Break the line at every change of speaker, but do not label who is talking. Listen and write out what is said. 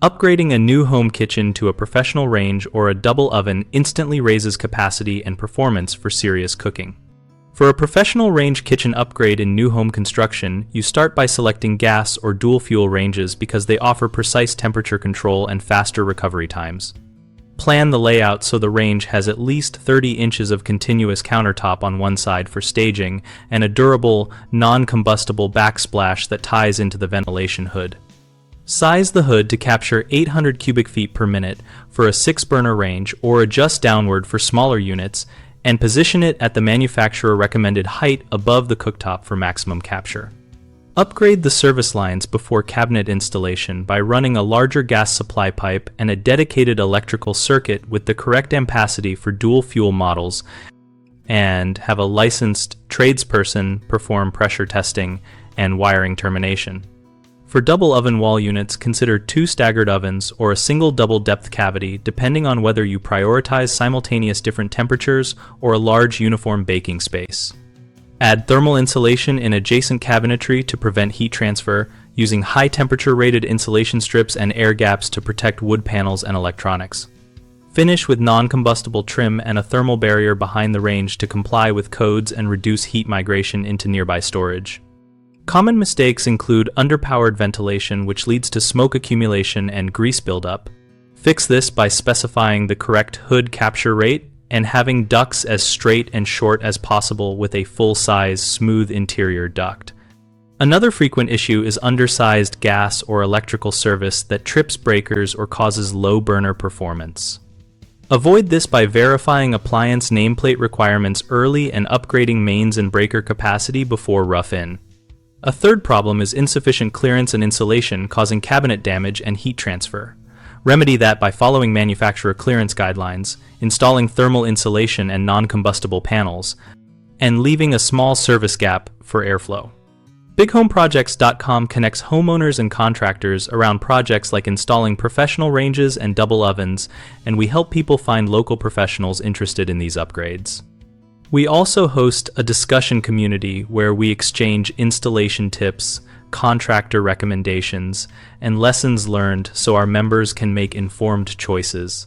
Upgrading a new home kitchen to a professional range or a double oven instantly raises capacity and performance for serious cooking. For a professional range kitchen upgrade in new home construction, you start by selecting gas or dual fuel ranges because they offer precise temperature control and faster recovery times. Plan the layout so the range has at least 30 inches of continuous countertop on one side for staging and a durable, non-combustible backsplash that ties into the ventilation hood. Size the hood to capture 800 cubic feet per minute for a 6-burner range or adjust downward for smaller units and position it at the manufacturer recommended height above the cooktop for maximum capture. Upgrade the service lines before cabinet installation by running a larger gas supply pipe and a dedicated electrical circuit with the correct ampacity for dual fuel models, and have a licensed tradesperson perform pressure testing and wiring termination. For double oven wall units, consider 2 staggered ovens or a single double depth cavity depending on whether you prioritize simultaneous different temperatures or a large uniform baking space. Add thermal insulation in adjacent cabinetry to prevent heat transfer, using high temperature rated insulation strips and air gaps to protect wood panels and electronics. Finish with non-combustible trim and a thermal barrier behind the range to comply with codes and reduce heat migration into nearby storage. Common mistakes include underpowered ventilation, which leads to smoke accumulation and grease buildup. Fix this by specifying the correct hood capture rate and having ducts as straight and short as possible with a full-size, smooth interior duct. Another frequent issue is undersized gas or electrical service that trips breakers or causes low burner performance. Avoid this by verifying appliance nameplate requirements early and upgrading mains and breaker capacity before rough-in. A third problem is insufficient clearance and insulation causing cabinet damage and heat transfer. Remedy that by following manufacturer clearance guidelines, installing thermal insulation and non-combustible panels, and leaving a small service gap for airflow. BigHomeProjects.com connects homeowners and contractors around projects like installing professional ranges and double ovens, and we help people find local professionals interested in these upgrades. We also host a discussion community where we exchange installation tips, contractor recommendations, and lessons learned so our members can make informed choices.